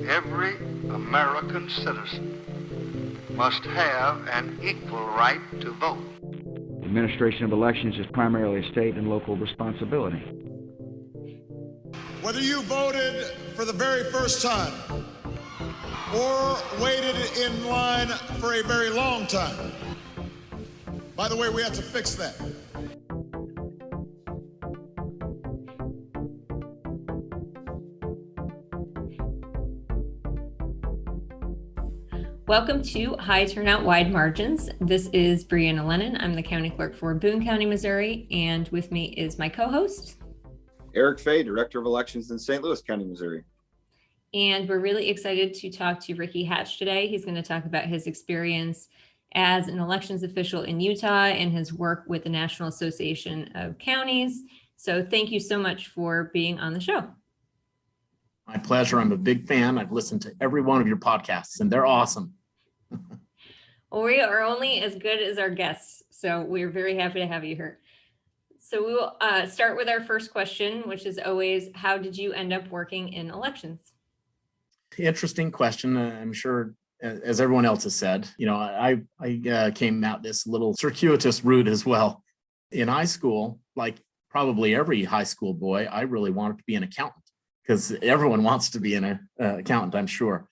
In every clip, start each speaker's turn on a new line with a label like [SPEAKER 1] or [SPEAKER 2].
[SPEAKER 1] every American citizen must have an equal right to vote.
[SPEAKER 2] The administration of elections is primarily a state and local responsibility.
[SPEAKER 3] Whether you voted for the very first time or waited in line for a very long time, by the way, we have to fix that.
[SPEAKER 4] Welcome to High Turnout, Wide Margins. This is Brianna and Eric. I'm the county clerk for Boone County, Missouri, and with me is my co-host,
[SPEAKER 5] Eric Fay, Director of Elections in St. Louis County, Missouri.
[SPEAKER 4] And we're really excited to talk to Ricky Hatch today. He's going to talk about his experience as an elections official in Utah and his work with the National Association of Counties. So thank you so much for being on the show.
[SPEAKER 6] My pleasure. I'm a big fan. I've listened to every one of your podcasts, and they're awesome.
[SPEAKER 4] Well, we are only as good as our guests, so we're very happy to have you here. So we will start with our first question, which is always, how did you end up working in elections?
[SPEAKER 6] Interesting question. I'm sure, as everyone else has said, I came out this little circuitous route as well. In high school, like probably every high school boy, I really wanted to be an accountant because everyone wants to be an accountant, I'm sure.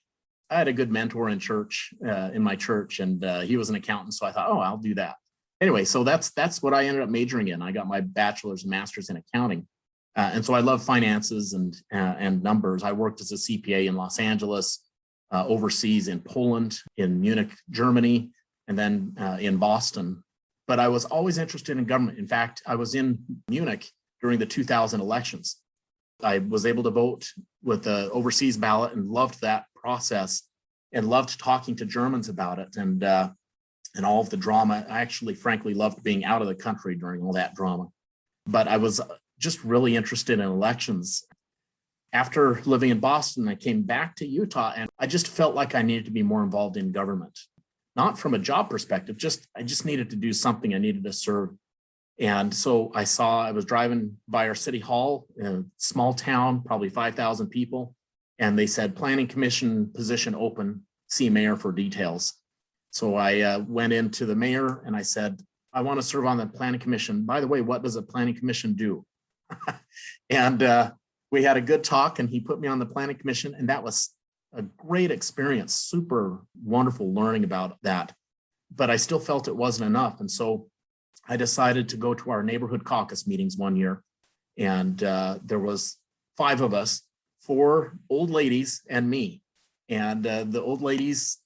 [SPEAKER 6] I had a good mentor in church, in my church, and he was an accountant. So I thought, oh, I'll do that. Anyway, so that's what I ended up majoring in. I got my bachelor's and master's in accounting. And so I love finances and numbers. I worked as a CPA in Los Angeles, overseas in Poland, in Munich, Germany, and then in Boston. But I was always interested in government. In fact, I was in Munich during the 2000 elections. I was able to vote with the overseas ballot and loved that process and loved talking to Germans about it and all of the drama. I actually, frankly, loved being out of the country during all that drama. But I was just really interested in elections. After living in Boston, I came back to Utah and I just felt like I needed to be more involved in government. Not from a job perspective, I just needed to do something. I needed to serve. And so I was driving by our city hall, a small town, probably 5,000 people. And they said, planning commission position open, see mayor for details. So I went into the mayor and I said, I want to serve on the planning commission. By the way, what does a planning commission do? And we had a good talk and he put me on the planning commission. And that was a great experience, super wonderful learning about that. But I still felt it wasn't enough. And so I decided to go to our neighborhood caucus meetings one year. And there was 5 of us, 4 old ladies and me. And the old ladies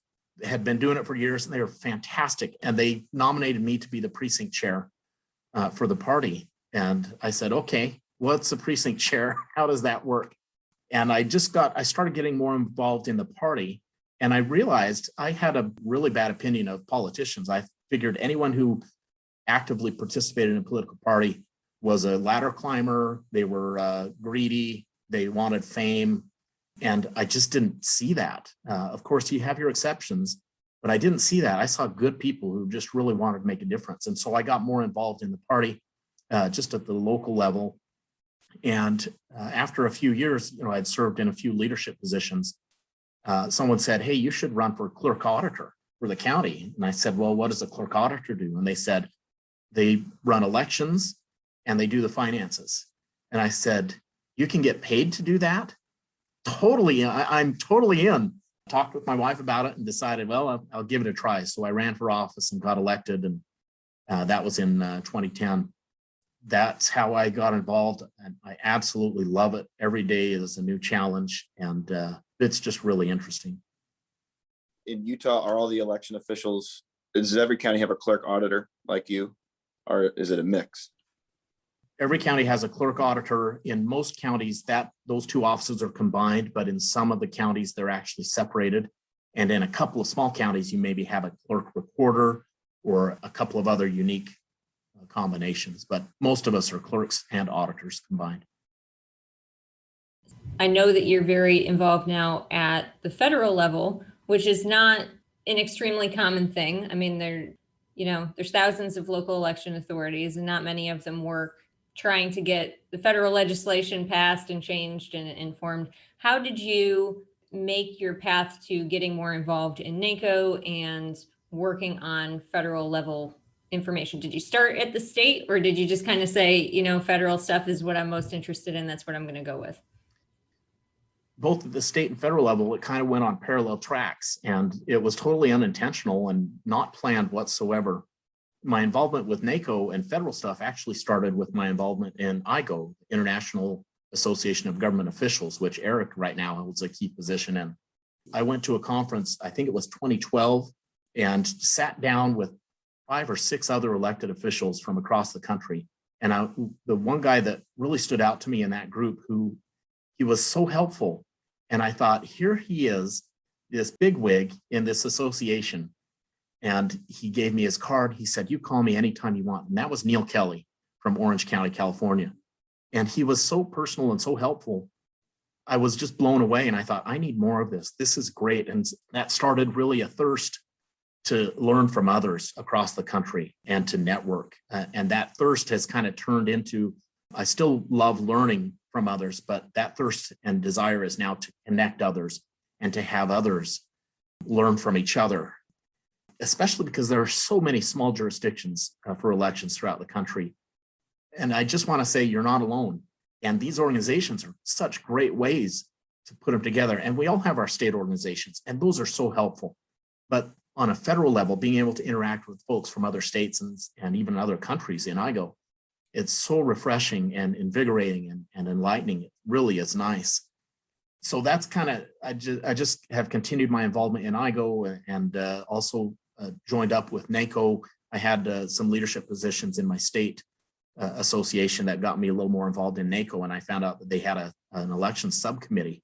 [SPEAKER 6] had been doing it for years and they were fantastic. And they nominated me to be the precinct chair for the party. And I said, okay, what's the precinct chair? How does that work? And I started getting more involved in the party. And I realized I had a really bad opinion of politicians. I figured anyone who actively participated in a political party was a ladder climber. They were greedy. They wanted fame. And I just didn't see that. Of course, you have your exceptions, but I didn't see that. I saw good people who just really wanted to make a difference. And so I got more involved in the party, just at the local level. And after a few years, I'd served in a few leadership positions. Someone said, hey, you should run for clerk auditor for the county. And I said, well, what does a clerk auditor do? And they said, they run elections and they do the finances. And I said, you can get paid to do that? Totally. I'm totally in. Talked with my wife about it and decided, well, I'll give it a try. So I ran for office and got elected. And that was in 2010. That's how I got involved. And I absolutely love it. Every day is a new challenge. And it's just really interesting.
[SPEAKER 5] In Utah, are all the election officials, does every county have a clerk auditor like you? Or is it a mix?
[SPEAKER 6] Every county has a clerk auditor. In most counties, those 2 offices are combined, but in some of the counties, they're actually separated. And in a couple of small counties, you maybe have a clerk recorder or a couple of other unique combinations, but most of us are clerks and auditors combined.
[SPEAKER 4] I know that you're very involved now at the federal level, which is not an extremely common thing. I mean, there's thousands of local election authorities and not many of them work trying to get the federal legislation passed and changed and informed. How did you make your path to getting more involved in NACO and working on federal level information? Did you start at the state, or did you just kind of say, you know, federal stuff is what I'm most interested in, that's what I'm going to go with?
[SPEAKER 6] Both at the state and federal level, it kind of went on parallel tracks, and it was totally unintentional and not planned whatsoever. My involvement with NACO and federal stuff actually started with my involvement in IGO, International Association of Government Officials, which Eric right now holds a key position in. I went to a conference, I think it was 2012, and sat down with 5 or 6 other elected officials from across the country. And the one guy that really stood out to me in that group, who he was so helpful. And I thought, here he is, this bigwig in this association. And he gave me his card. He said, you call me anytime you want. And that was Neil Kelly from Orange County, California. And he was so personal and so helpful. I was just blown away. And I thought, I need more of this. This is great. And that started really a thirst to learn from others across the country and to network. And that thirst has kind of turned into, I still love learning from others, but that thirst and desire is now to connect others and to have others learn from each other, especially because there are so many small jurisdictions for elections throughout the country. And I just want to say, you're not alone. And these organizations are such great ways to put them together. And we all have our state organizations, and those are so helpful. But on a federal level, being able to interact with folks from other states and even other countries in IGO, it's so refreshing and invigorating and enlightening. It really is nice. So that's kind of, I just have continued my involvement in IGO and also joined up with NACO. I had some leadership positions in my state association that got me a little more involved in NACO. And I found out that they had an election subcommittee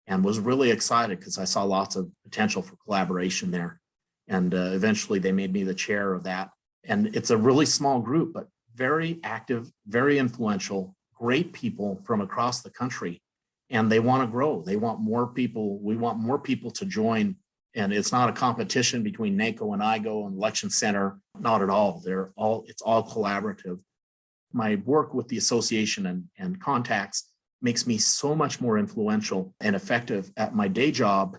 [SPEAKER 6] and was really excited because I saw lots of potential for collaboration there. And eventually they made me the chair of that. And it's a really small group, but very active, very influential, great people from across the country. And they want to grow. They want more people. We want more people to join. And it's not a competition between NACO and IGO and Election Center. Not at all. It's all collaborative. My work with the association and contacts makes me so much more influential and effective at my day job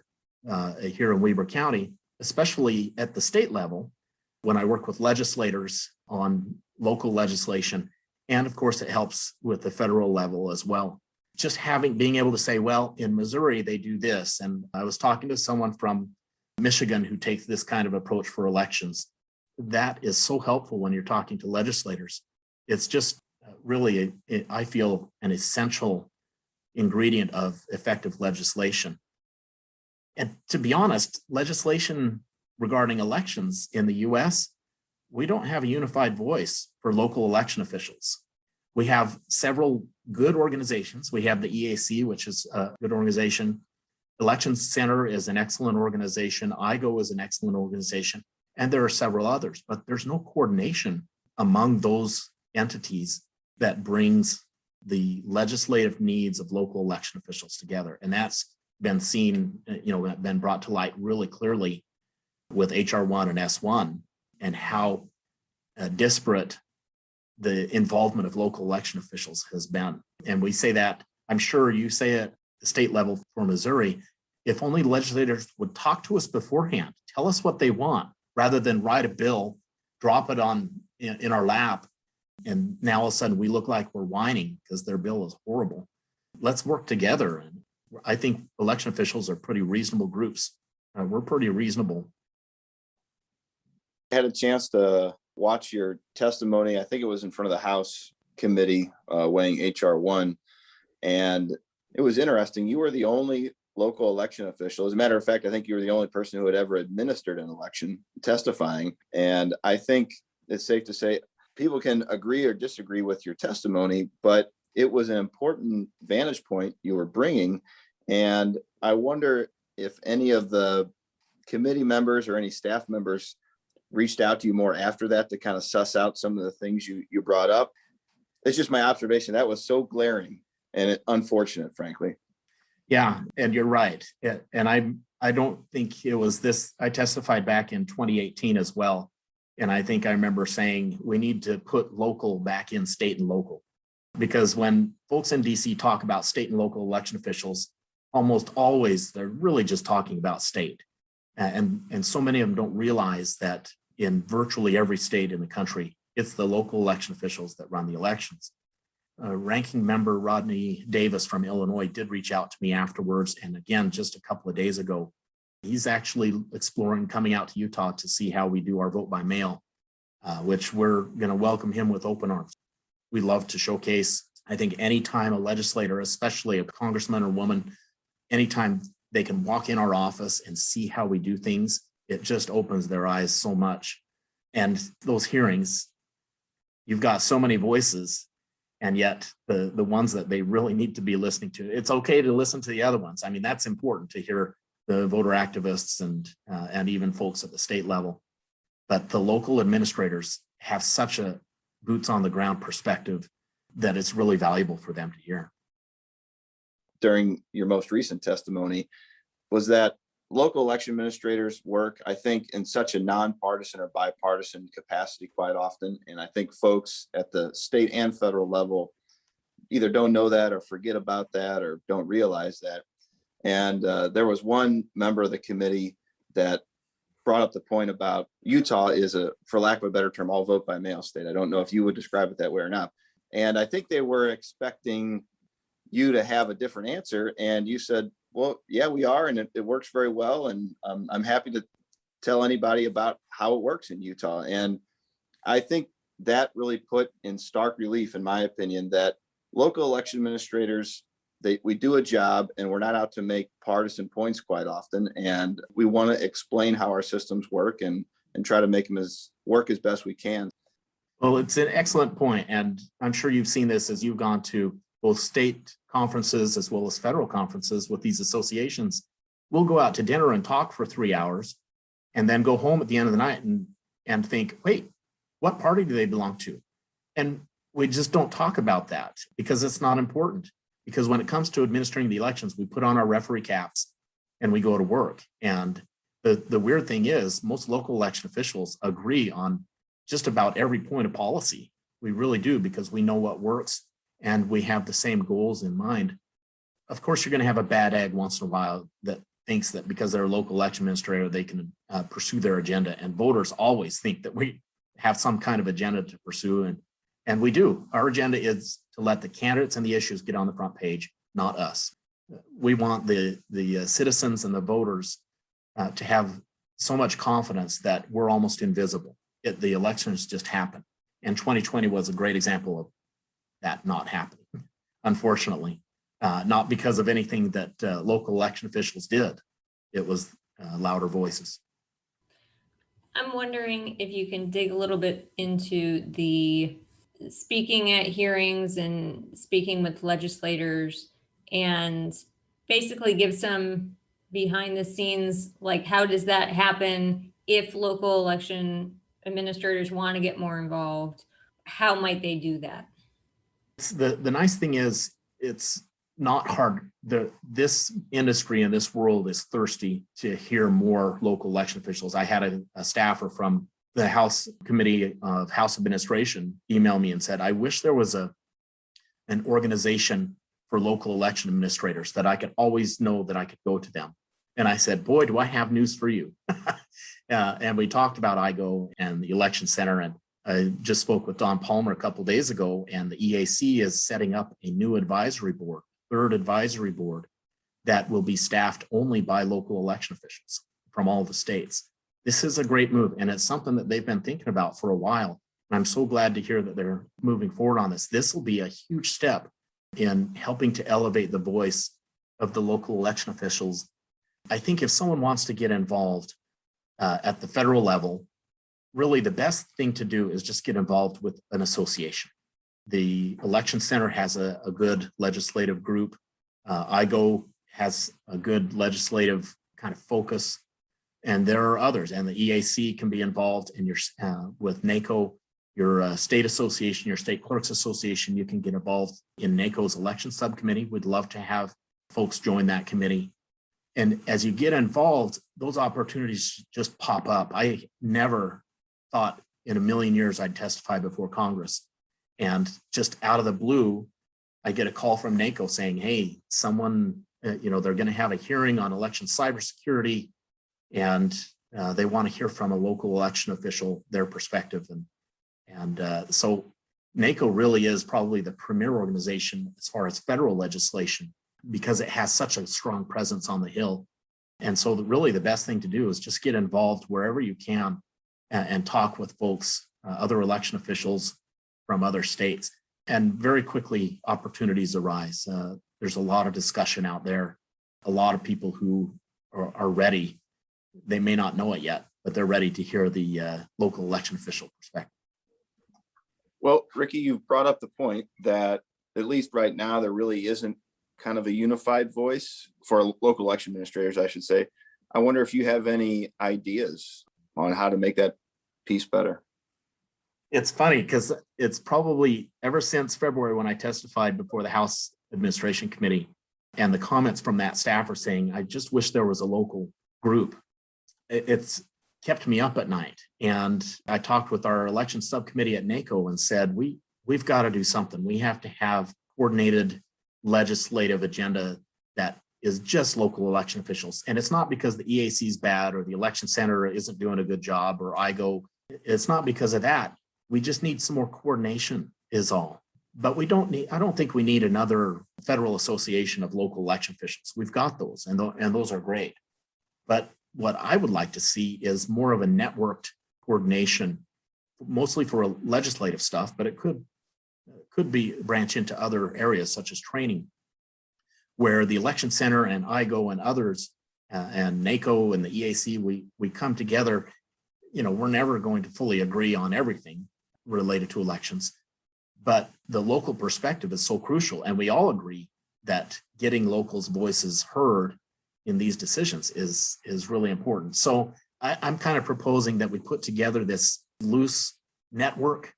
[SPEAKER 6] here in Weber County, especially at the state level, when I work with legislators on local legislation. And of course, it helps with the federal level as well. Just being able to say, well, in Missouri, they do this. And I was talking to someone from Michigan who takes this kind of approach for elections. That is so helpful when you're talking to legislators. It's just really, I feel, an essential ingredient of effective legislation. And to be honest, legislation regarding elections in the US, we don't have a unified voice for local election officials. We have several good organizations. We have the EAC, which is a good organization. Election Center is an excellent organization. IGO is an excellent organization. And there are several others, but there's no coordination among those entities that brings the legislative needs of local election officials together. And that's been seen, been brought to light really clearly with HR1 and S1 and how disparate the involvement of local election officials has been. And we say that, I'm sure you say it at the state level for Missouri, if only legislators would talk to us beforehand, tell us what they want, rather than write a bill, drop it in our lap, and now all of a sudden we look like we're whining because their bill is horrible. Let's work together. And I think election officials are pretty reasonable groups. We're pretty reasonable.
[SPEAKER 5] I had a chance to watch your testimony. I think it was in front of the House committee weighing HR1. And it was interesting. You were the only local election official. As a matter of fact, I think you were the only person who had ever administered an election testifying. And I think it's safe to say people can agree or disagree with your testimony, but it was an important vantage point you were bringing. And I wonder if any of the committee members or any staff members reached out to you more after that to kind of suss out some of the things you brought up. It's just my observation. That was so glaring and unfortunate, frankly.
[SPEAKER 6] Yeah, and you're right. And I don't think it was this. I testified back in 2018 as well. And I think I remember saying we need to put local back in state and local, because when folks in DC talk about state and local election officials, almost always they're really just talking about state. And so many of them don't realize that in virtually every state in the country, it's the local election officials that run the elections. Ranking member Rodney Davis from Illinois did reach out to me afterwards. And again, just a couple of days ago, he's actually exploring coming out to Utah to see how we do our vote by mail, which we're going to welcome him with open arms. We love to showcase, I think anytime a legislator, especially a congressman or woman, anytime they can walk in our office and see how we do things, it just opens their eyes so much. And those hearings, you've got so many voices, and yet the ones that they really need to be listening to, it's okay to listen to the other ones. I mean, that's important to hear the voter activists and even folks at the state level. But the local administrators have such a boots on the ground perspective that it's really valuable for them to hear.
[SPEAKER 5] During your most recent testimony was that local election administrators work, I think, in such a nonpartisan or bipartisan capacity quite often. And I think folks at the state and federal level either don't know that or forget about that or don't realize that. And there was one member of the committee that brought up the point about Utah is for lack of a better term, all vote by mail state. I don't know if you would describe it that way or not. And I think they were expecting you to have a different answer. And you said, well, yeah, we are. And it works very well. And I'm happy to tell anybody about how it works in Utah. And I think that really put in stark relief, in my opinion, that local election administrators, we do a job and we're not out to make partisan points quite often. And we want to explain how our systems work and try to make them work as best we can.
[SPEAKER 6] Well, it's an excellent point. And I'm sure you've seen this as you've gone to both state conferences as well as federal conferences with these associations. We'll go out to dinner and talk for 3 hours and then go home at the end of the night and think, wait, what party do they belong to? And we just don't talk about that because it's not important. Because when it comes to administering the elections, we put on our referee caps and we go to work. And the weird thing is most local election officials agree on just about every point of policy. We really do, because we know what works and we have the same goals in mind. Of course, you're going to have a bad egg once in a while that thinks that because they're a local election administrator, they can pursue their agenda. And voters always think that we have some kind of agenda to pursue. And we do. Our agenda is to let the candidates and the issues get on the front page, not us. We want the citizens and the voters to have so much confidence that we're almost invisible. The elections just happen. And 2020 was a great example of that not happening, unfortunately. Not because of anything that local election officials did. It was louder voices.
[SPEAKER 4] I'm wondering if you can dig a little bit into the speaking at hearings and speaking with legislators and basically give some behind the scenes, like how does that happen if local election administrators want to get more involved? How might they do that?
[SPEAKER 6] The nice thing is it's not hard. This industry and this world is thirsty to hear more local election officials. I had a staffer from the House Committee of House Administration email me and said, I wish there was an organization for local election administrators that I could always know that I could go to them. And I said, boy, do I have news for you. And we talked about IGO and the election center. And I just spoke with Don Palmer a couple of days ago, and the EAC is setting up a new advisory board, third advisory board, that will be staffed only by local election officials from all the states. This is a great move, and it's something that they've been thinking about for a while. And I'm so glad to hear that they're moving forward on this. This will be a huge step in helping to elevate the voice of the local election officials. I think if someone wants to get involved at the federal level, really the best thing to do is just get involved with an association. The Election Center has a good legislative group. IGO has a good legislative kind of focus. And there are others, and the EAC can be involved in your with NACO, your state association, your state clerks association. You can get involved in NACO's election subcommittee. We'd love to have folks join that committee. And as you get involved, those opportunities just pop up. I never thought in a million years I'd testify before Congress. And just out of the blue, I get a call from NACO saying, hey, someone They're going to have a hearing on election cybersecurity, and they want to hear from a local election official, their perspective. So NACO really is probably the premier organization as far as federal legislation, because it has such a strong presence on the Hill. And so really the best thing to do is just get involved wherever you can and talk with folks, other election officials from other states. And very quickly, opportunities arise. There's a lot of discussion out there, a lot of people who are ready. They may not know it yet, but they're ready to hear the local election official perspective.
[SPEAKER 5] Well, Ricky, you've brought up the point that at least right now, there really isn't kind of a unified voice for local election administrators, I should say. I wonder if you have any ideas on how to make that piece better.
[SPEAKER 6] It's funny because it's probably ever since February when I testified before the House Administration Committee, and the comments from that staff are saying, I just wish there was a local group. It's kept me up at night. And I talked with our election subcommittee at NACO and said, we've got to do something. We have to have coordinated legislative agenda that is just local election officials. And it's not because the EAC is bad or the election center isn't doing a good job or IGO. It's not because of that. We just need some more coordination is all. But I don't think we need another federal association of local election officials. We've got those, and those are great. But what I would like to see is more of a networked coordination, mostly for legislative stuff, but it could be branch into other areas such as training, where the election center and IGO and others and NACO and the EAC, we come together. We're never going to fully agree on everything related to elections, but the local perspective is so crucial. And we all agree that getting locals' voices heard in these decisions is really important. So I'm kind of proposing that we put together this loose network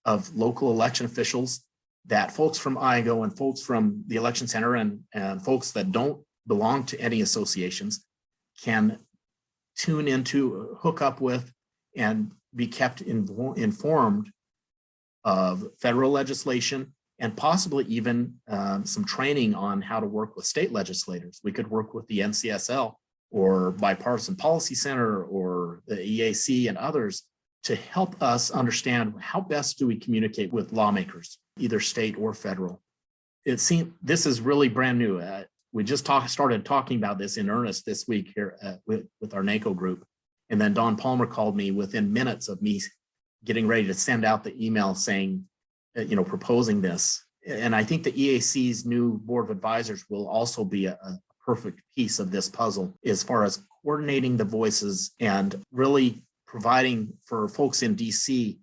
[SPEAKER 6] of local election officials, that folks from IGO and folks from the election center and folks that don't belong to any associations can tune into, hook up with, and be kept informed of federal legislation, and possibly even some training on how to work with state legislators. We could work with the NCSL or Bipartisan Policy Center or the EAC and others to help us understand how best do we communicate with lawmakers, either state or federal. It seems this is really brand new. We just started talking about this in earnest this week here with our NACO group. And then Don Palmer called me within minutes of me getting ready to send out the email saying, proposing this. And I think the EAC's new board of advisors will also be a perfect piece of this puzzle as far as coordinating the voices and really providing for folks in DC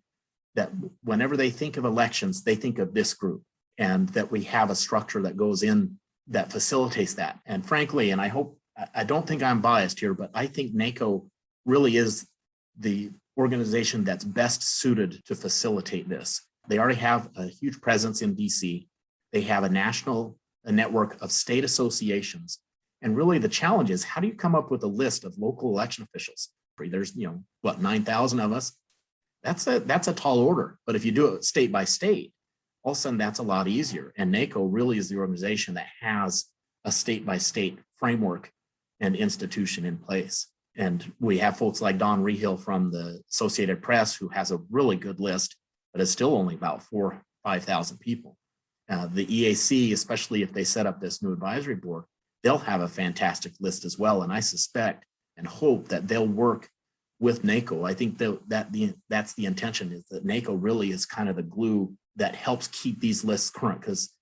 [SPEAKER 6] that whenever they think of elections, they think of this group, and that we have a structure that goes in that facilitates that. And frankly, and I don't think I'm biased here, but I think NACO really is the organization that's best suited to facilitate this. They already have a huge presence in DC. They have a network of state associations. And really the challenge is, how do you come up with a list of local election officials? There's, 9,000 of us. That's a tall order. But if you do it state by state, all of a sudden that's a lot easier. And NACO really is the organization that has a state by state framework and institution in place. And we have folks like Don Rehill from the Associated Press, who has a really good list, but it's still only about 4,000 or 5,000 people. The EAC, especially if they set up this new advisory board, they'll have a fantastic list as well. And I suspect and hope that they'll work with NACO. I think that's the intention, is that NACO really is kind of the glue that helps keep these lists current, because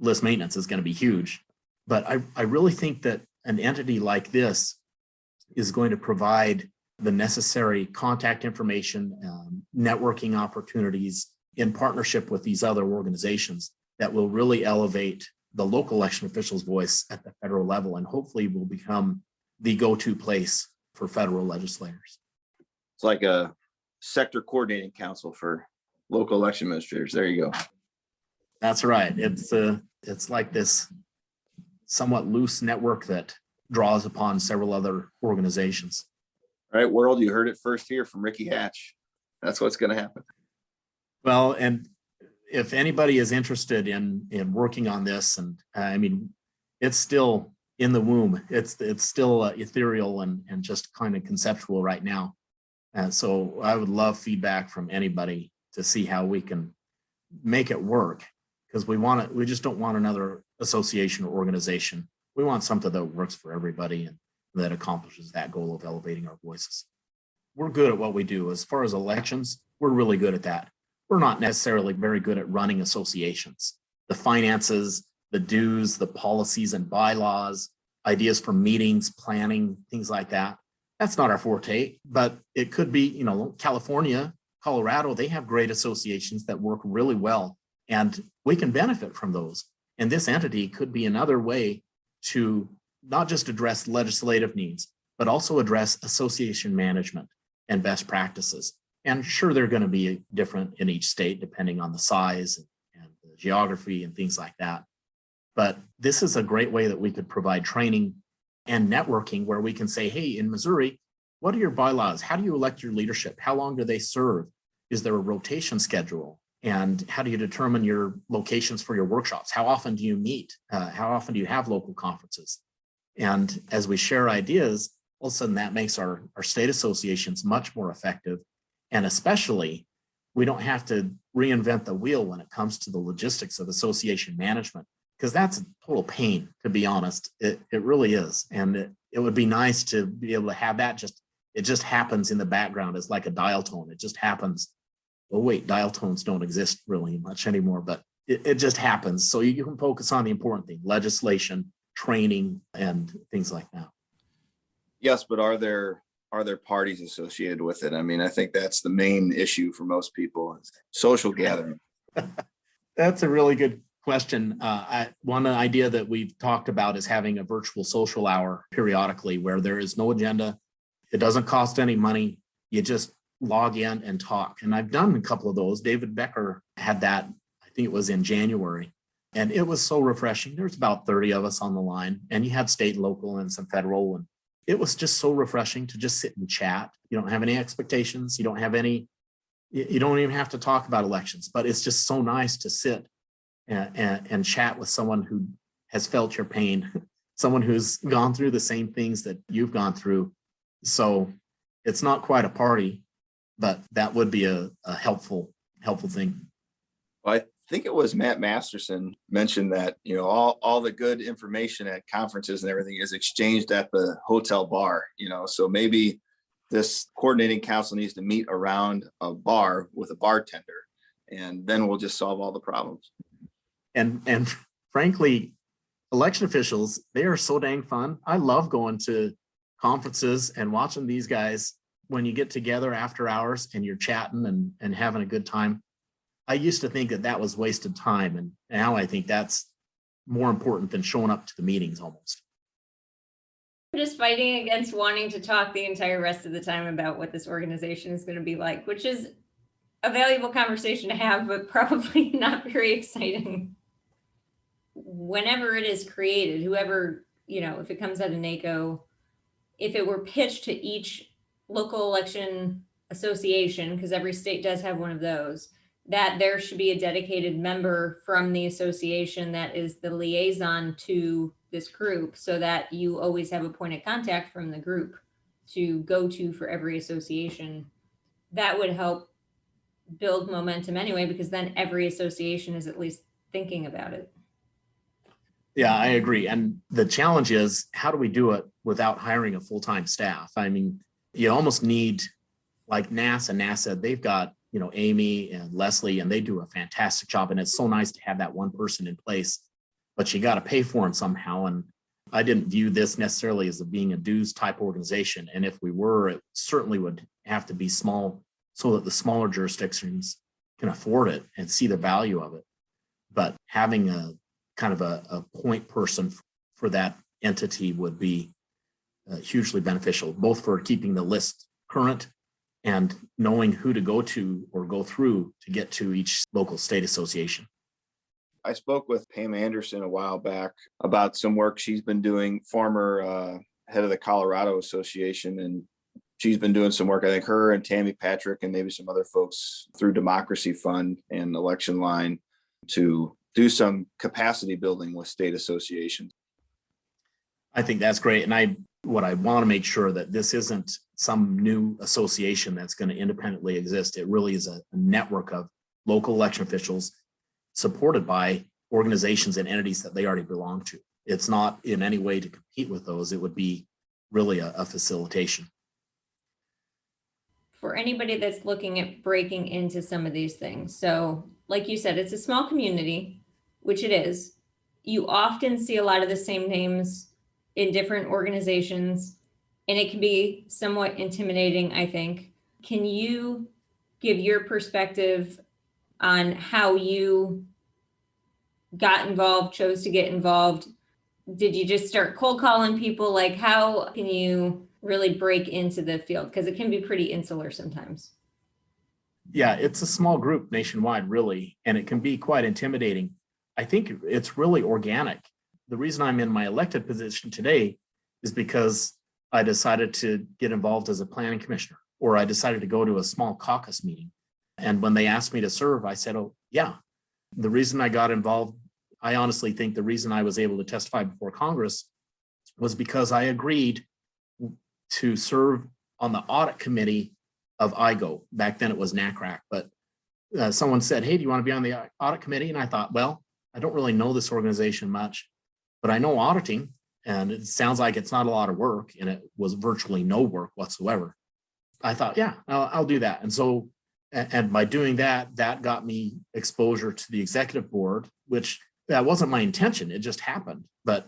[SPEAKER 6] list maintenance is going to be huge. But I really think that an entity like this is going to provide the necessary contact information, networking opportunities in partnership with these other organizations that will really elevate the local election officials' voice at the federal level, and hopefully will become the go-to place for federal legislators.
[SPEAKER 5] It's like a sector coordinating council for local election administrators. There you go.
[SPEAKER 6] That's right. It's like this somewhat loose network that draws upon several other organizations.
[SPEAKER 5] All right, world, you heard it first here from Ricky Hatch. That's what's going to happen.
[SPEAKER 6] Well, and if anybody is interested in working on this, and I mean, it's still in the womb. It's still ethereal and just kind of conceptual right now. And so I would love feedback from anybody to see how we can make it work, because we just don't want another association or organization. We want something that works for everybody and that accomplishes that goal of elevating our voices. We're good at what we do. As far as elections, we're really good at that. We're not necessarily very good at running associations. The finances, the dues, the policies and bylaws, ideas for meetings, planning, things like that. That's not our forte, but it could be, California, Colorado, they have great associations that work really well, and we can benefit from those. And this entity could be another way to not just address legislative needs, but also address association management and best practices. And sure, they're going to be different in each state, depending on the size and the geography and things like that. But this is a great way that we could provide training and networking, where we can say, hey, in Missouri, what are your bylaws? How do you elect your leadership? How long do they serve? Is there a rotation schedule? And how do you determine your locations for your workshops? How often do you meet? How often do you have local conferences? And as we share ideas, all of a sudden that makes our state associations much more effective. And especially, we don't have to reinvent the wheel when it comes to the logistics of association management, because that's a total pain, to be honest. It really is. And it would be nice to be able to have that it just happens in the background. It's like a dial tone. It just happens. Oh, wait, dial tones don't exist really much anymore, but it just happens. So you can focus on the important thing: legislation, training, and things like that.
[SPEAKER 5] Yes, but are there parties associated with it? I mean, I think that's the main issue for most people, is social gathering.
[SPEAKER 6] That's a really good question. One idea that we've talked about is having a virtual social hour periodically, where there is no agenda. It doesn't cost any money. You just log in and talk. And I've done a couple of those. David Becker had that, I think it was in January. And it was so refreshing. There's about 30 of us on the line, and you had state, local, and some federal. And it was just so refreshing to just sit and chat. You don't have any expectations. You don't even have to talk about elections, but it's just so nice to sit and chat with someone who has felt your pain, someone who's gone through the same things that you've gone through. So it's not quite a party, but that would be a helpful thing.
[SPEAKER 5] Well, I think it was Matt Masterson mentioned that, all the good information at conferences and everything is exchanged at the hotel bar, so maybe this coordinating council needs to meet around a bar with a bartender, and then we'll just solve all the problems.
[SPEAKER 6] And frankly, election officials, they are so dang fun. I love going to conferences and watching these guys when you get together after hours and you're chatting and having a good time. I used to think that was wasted time, and now I think that's more important than showing up to the meetings almost.
[SPEAKER 4] I'm just fighting against wanting to talk the entire rest of the time about what this organization is going to be like, which is a valuable conversation to have, but probably not very exciting. Whenever it is created, whoever, if it comes out of NACO, if it were pitched to each local election association, because every state does have one of those, that there should be a dedicated member from the association that is the liaison to this group, so that you always have a point of contact from the group to go to for every association. That would help build momentum anyway, because then every association is at least thinking about it.
[SPEAKER 6] Yeah, I agree. And the challenge is, how do we do it without hiring a full-time staff? I mean, you almost need, like NASA, they've got, Amy and Leslie, and they do a fantastic job. And it's so nice to have that one person in place, but you got to pay for them somehow. And I didn't view this necessarily as being a dues type organization. And if we were, it certainly would have to be small, so that the smaller jurisdictions can afford it and see the value of it. But having a kind of a point person for that entity would be hugely beneficial, both for keeping the list current and knowing who to go to or go through to get to each local state association.
[SPEAKER 5] I spoke with Pam Anderson a while back about some work she's been doing, former head of the Colorado Association, and she's been doing some work, I think her and Tammy Patrick and maybe some other folks, through Democracy Fund and Election Line, to do some capacity building with state associations.
[SPEAKER 6] I think that's great. And what I want to make sure that this isn't some new association that's going to independently exist. It really is a network of local election officials supported by organizations and entities that they already belong to. It's not in any way to compete with those. It would be really a facilitation.
[SPEAKER 4] For anybody that's looking at breaking into some of these things. So like you said, it's a small community, which it is. You often see a lot of the same names in different organizations, and it can be somewhat intimidating, I think. Can you give your perspective on how you got involved, chose to get involved? Did you just start cold calling people? Like, how can you really break into the field? Because it can be pretty insular sometimes.
[SPEAKER 6] Yeah, it's a small group nationwide, really, and it can be quite intimidating. I think it's really organic. The reason I'm in my elected position today is because I decided to get involved as a planning commissioner, or I decided to go to a small caucus meeting. And when they asked me to serve, I said, oh, yeah. The reason I got involved, I honestly think the reason I was able to testify before Congress was because I agreed to serve on the audit committee of IGO. Back then it was NACRAC, but someone said, hey, do you want to be on the audit committee? And I thought, well, I don't really know this organization much, but I know auditing, and it sounds like it's not a lot of work, and it was virtually no work whatsoever. I thought, yeah, I'll do that. And so, and by doing that, that got me exposure to the executive board, which that wasn't my intention. It just happened, but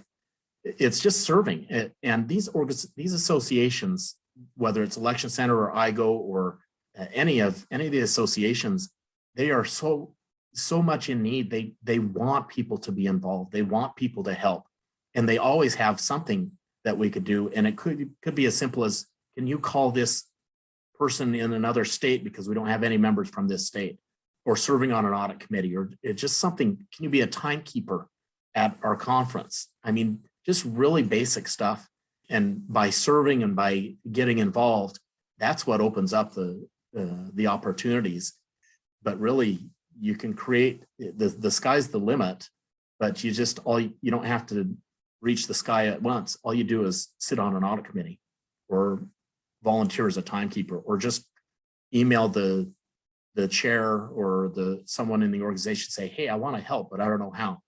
[SPEAKER 6] it's just serving. And these associations, whether it's Election Center or IGO or any of the associations, they are so much in need. They want people to be involved. They want people to help, and they always have something that we could do. And it could be as simple as, can you call this person in another state because we don't have any members from this state, or serving on an audit committee, or it's just something. Can you be a timekeeper at our conference? I mean, just really basic stuff. And by serving and by getting involved, that's what opens up the opportunities. But really, you can create, the sky's the limit, but you don't have to reach the sky at once. All you do is sit on an audit committee, or volunteer as a timekeeper, or just email the chair or someone in the organization, say, hey, I want to help, but I don't know how.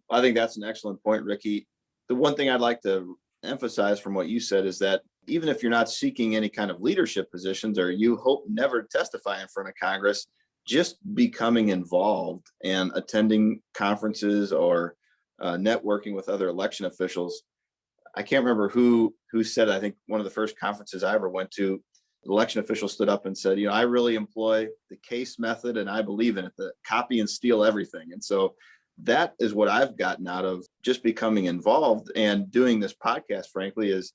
[SPEAKER 5] I think that's an excellent point, Ricky. The one thing I'd like to emphasize from what you said is that even if you're not seeking any kind of leadership positions, or you hope never to testify in front of Congress, just becoming involved and attending conferences or networking with other election officials. I can't remember who said it. I think one of the first conferences I ever went to, the election official stood up and said, I really employ the case method, and I believe in it, the copy and steal everything. And so that is what I've gotten out of just becoming involved and doing this podcast, frankly, is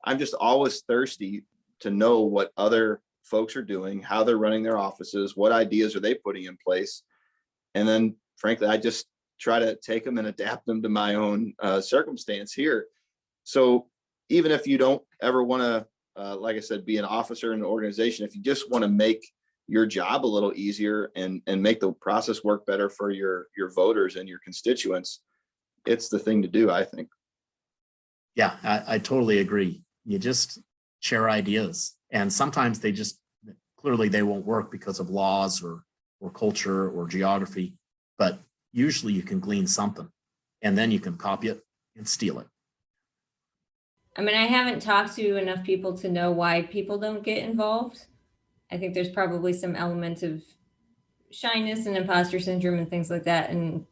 [SPEAKER 5] I'm just always thirsty to know what other folks are doing, how they're running their offices, what ideas are they putting in place. And then, frankly, I just try to take them and adapt them to my own circumstance here. So even if you don't ever want to, like I said, be an officer in an organization, if you just want to make your job a little easier and make the process work better for your voters and your constituents, it's the thing to do, I think.
[SPEAKER 6] Yeah, I totally agree. You just share ideas, and sometimes they won't work because of laws or culture or geography, but usually you can glean something, and then you can copy it and steal it.
[SPEAKER 4] I mean, I haven't talked to enough people to know why people don't get involved. I think there's probably some element of shyness and imposter syndrome and things like that. And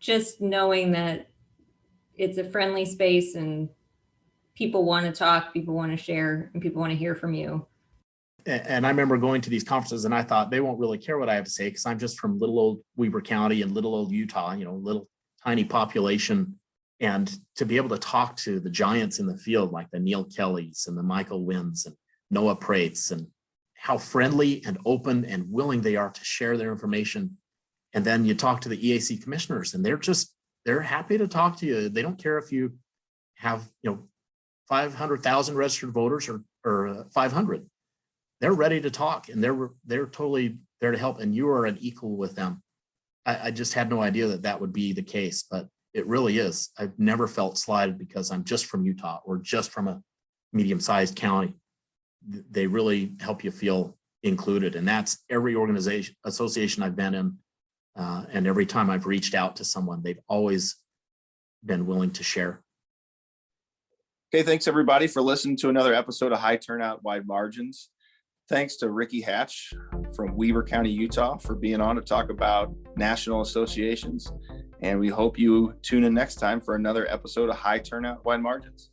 [SPEAKER 4] just knowing that it's a friendly space and people want to talk, people want to share, and people want to hear from you.
[SPEAKER 6] And I remember going to these conferences and I thought they won't really care what I have to say because I'm just from little old Weber County and little old Utah, little tiny population. And to be able to talk to the giants in the field, like the Neil Kellys and the Michael Wynns and Noah Prates, and how friendly and open and willing they are to share their information. And then you talk to the EAC commissioners and they're happy to talk to you. They don't care if you have, 500,000 registered voters or 500. They're ready to talk, and they're totally there to help, and you are an equal with them. I just had no idea that would be the case, but It really is. I've never felt slighted because I'm just from Utah or just from a medium-sized county. They really help you feel included. And that's every association I've been in. And every time I've reached out to someone, they've always been willing to share.
[SPEAKER 5] Okay, thanks everybody for listening to another episode of High Turnout, Wide Margins. Thanks to Ricky Hatch from Weber County, Utah, for being on to talk about national associations. And we hope you tune in next time for another episode of High Turnout, Wide Margins.